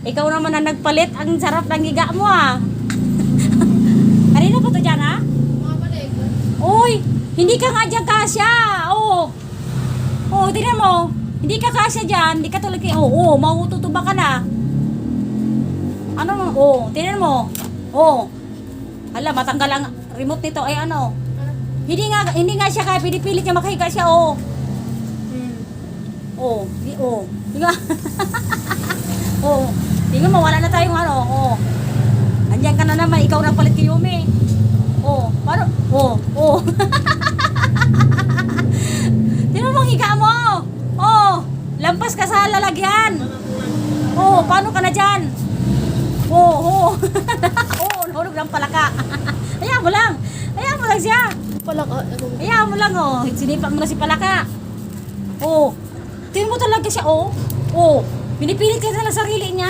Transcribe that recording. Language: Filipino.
Ikaw naman ang nagpalit. Ang sarap ng higa mo ah. Kanina po to dyan ha? Uy, hindi ka nga dyan kasya. Oo. Oo, tingnan mo. Hindi ka kasya dyan. Hindi ka tulad kayo. Oo, mahututuba ka na. Ano mo? Oo, tingnan mo. Oo. Hala, matanggal ang remote nito. Ay ano. Hindi nga siya kaya pinipilit niya makahiga siya. Oo. Oo. Oo. Higa. Oo. Tingnan mo, wala na tayong ano. Oo. Andiyan ka na naman. Ikaw na palit kay Yumi. Oo. Paano? Oo. Oo. Tingnan mo, higa mo. Oo. Lampas ka sa lalagyan. Oo. Paano ka na dyan? Oo. Oo. Oo. Nahulog ng palaka. Hayaan mo lang. Hayaan mo lang siya. Palaka. Hayaan mo lang, oh. Sinipa mo na si palaka. Oo. Tingnan mo talaga siya, oh. Oo. Pinipilit ka na lang sarili niya.